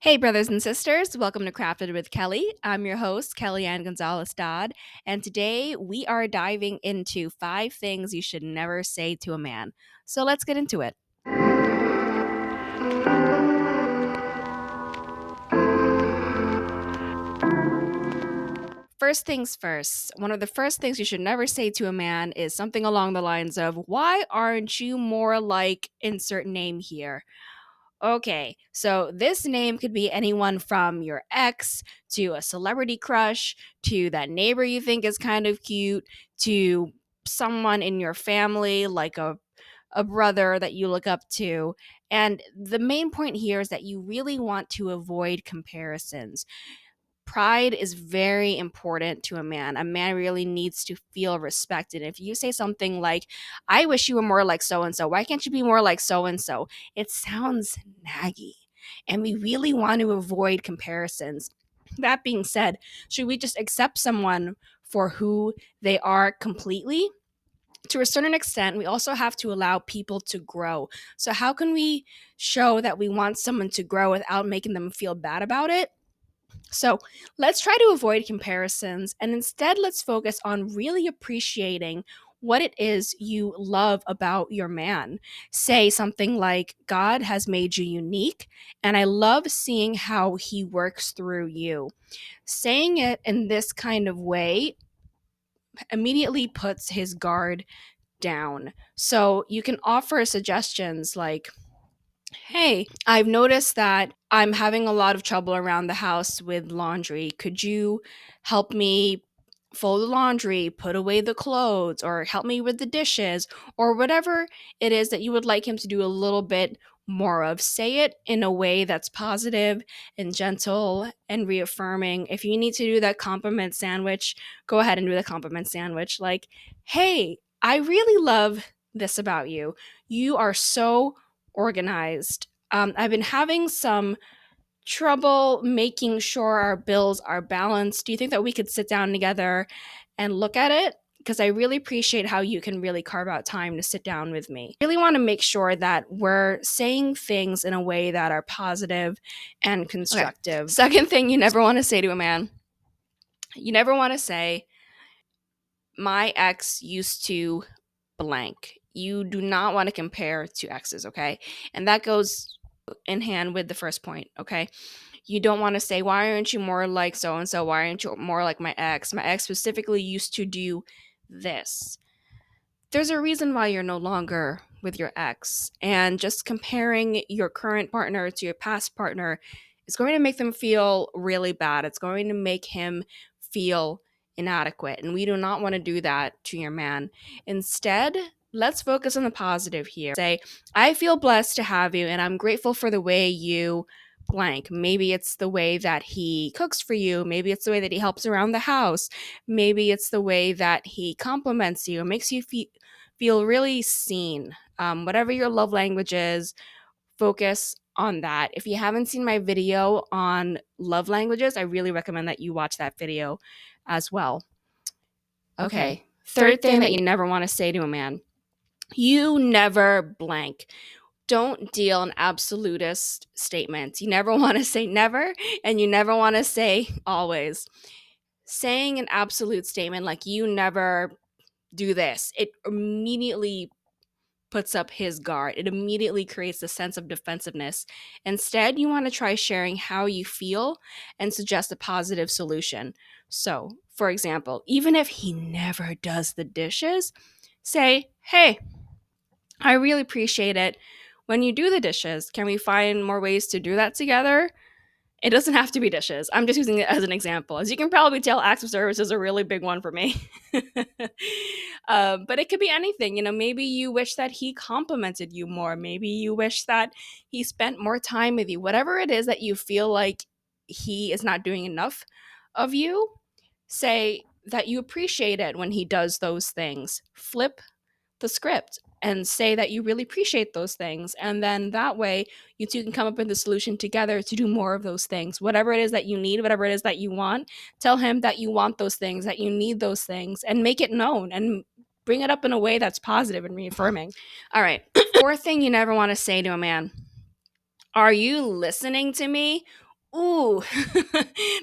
Hey, brothers and sisters, welcome to Crafted with Kelly. I'm your host, Kelly Ann Gonzales-Dodd, and today we are diving into 5 things you should never say to a man. So let's get into it. First things first, one of the first things you should never say to a man is something along the lines of, "Why aren't you more like insert name here?" Okay, so this name could be anyone from your ex to a celebrity crush to that neighbor you think is kind of cute to someone in your family like a brother that you look up to. And the main point here is that you really want to avoid comparisons. Pride is very important to a man. A man really needs to feel respected. If you say something like, "I wish you were more like so and so. Why can't you be more like so and so?" It sounds naggy. And we really want to avoid comparisons. That being said, should we just accept someone for who they are completely? To a certain extent, we also have to allow people to grow. So, how can we show that we want someone to grow without making them feel bad about it? So let's try to avoid comparisons and instead let's focus on really appreciating what it is you love about your man. Say something like, "God has made you unique, and I love seeing how he works through you." Saying it in this kind of way immediately puts his guard down. So you can offer suggestions like, "Hey, I've noticed that I'm having a lot of trouble around the house with laundry. Could you help me fold the laundry, put away the clothes, or help me with the dishes?" Or whatever it is that you would like him to do a little bit more of. Say it in a way that's positive and gentle and reaffirming. If you need to do that compliment sandwich, go ahead and do the compliment sandwich. Like, "Hey, I really love this about you. You are so organized. I've been having some trouble making sure our bills are balanced. Do you think that we could sit down together and look at it? Because I really appreciate how you can really carve out time to sit down with me." Really want to make sure that we're saying things in a way that are positive and constructive. Second thing you never want to say to a man, you never want to say, "My ex used to blank." You do not want to compare to exes, okay? And that goes in hand with the first point, okay? You don't want to say, "Why aren't you more like so and so? Why aren't you more like my ex? My ex specifically used to do this." There's a reason why you're no longer with your ex. And just comparing your current partner to your past partner is going to make them feel really bad. It's going to make him feel inadequate. And we do not want to do that to your man. Instead, let's focus on the positive here. Say, "I feel blessed to have you, and I'm grateful for the way you blank." Maybe it's the way that he cooks for you. Maybe it's the way that he helps around the house. Maybe it's the way that he compliments you, makes you feel really seen. Whatever your love language is, focus on that. If you haven't seen my video on love languages, I really recommend that you watch that video as well. Okay. Third thing that you never want to say to a man, you never blank. Don't deal in absolutist statements. You never want to say never, and you never want to say always. Saying an absolute statement like "you never do this," it immediately puts up his guard. It immediately creates a sense of defensiveness. Instead, you want to try sharing how you feel and suggest a positive solution. So, for example, even if he never does the dishes, say, "Hey, I really appreciate it when you do the dishes. Can we find more ways to do that together?" It doesn't have to be dishes. I'm just using it as an example. As you can probably tell, acts of service is a really big one for me. But it could be anything. Maybe you wish that he complimented you more. Maybe you wish that he spent more time with you. Whatever it is that you feel like he is not doing enough of you, say that you appreciate it when he does those things. Flip the script and say that you really appreciate those things. And then that way, you two can come up with a solution together to do more of those things. Whatever it is that you need, whatever it is that you want, tell him that you want those things, that you need those things, and make it known and bring it up in a way that's positive and reaffirming. All right. Fourth thing you never want to say to a man, "Are you listening to me? Ooh,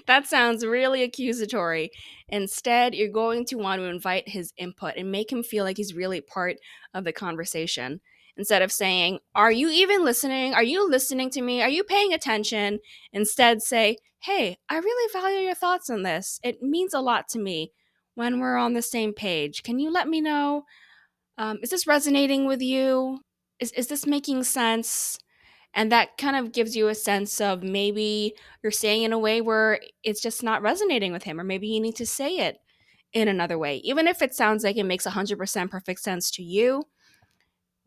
that sounds really accusatory. Instead, you're going to want to invite his input and make him feel like he's really part of the conversation. Instead of saying, "Are you even listening? Are you listening to me? Are you paying attention?" Instead, say, "Hey, I really value your thoughts on this. It means a lot to me when we're on the same page. Can you let me know? Is this resonating with you? Is this making sense?" And that kind of gives you a sense of maybe you're saying in a way where it's just not resonating with him, or maybe you need to say it in another way. Even if it sounds like it makes 100% perfect sense to you,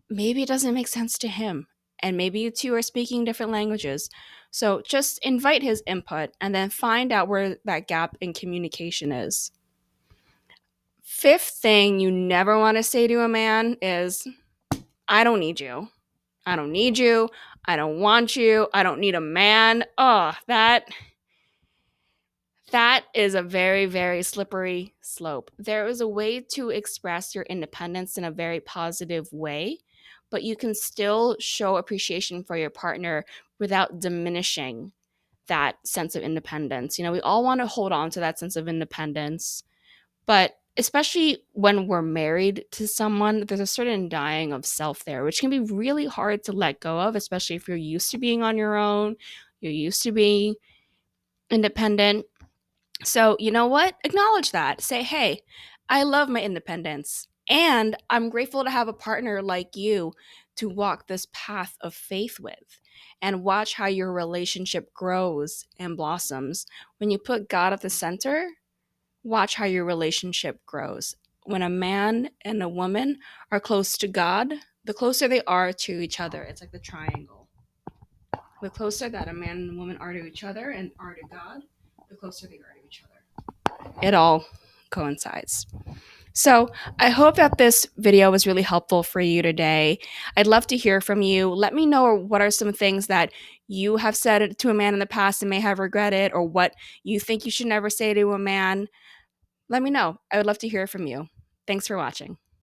maybe it doesn't make sense to him. And maybe you two are speaking different languages. So just invite his input and then find out where that gap in communication is. Fifth thing you never want to say to a man is, "I don't need you. I don't need you. I don't want you. I don't need a man." Oh, that is a very, very slippery slope. There is a way to express your independence in a very positive way, but you can still show appreciation for your partner without diminishing that sense of independence. We all want to hold on to that sense of independence, but especially when we're married to someone, there's a certain dying of self there, which can be really hard to let go of, especially if you're used to being on your own, you're used to being independent. So, you know what? Acknowledge that. Say, "Hey, I love my independence. And I'm grateful to have a partner like you to walk this path of faith with." And watch how your relationship grows and blossoms. When you put God at the center, watch how your relationship grows. When a man and a woman are close to God, the closer they are to each other. It's like the triangle. The closer that a man and a woman are to each other and are to God, the closer they are to each other. It all coincides. So, I hope that this video was really helpful for you today. I'd love to hear from you. Let me know what are some things that you have said to a man in the past and may have regretted, or what you think you should never say to a man. Let me know. I would love to hear from you. Thanks for watching.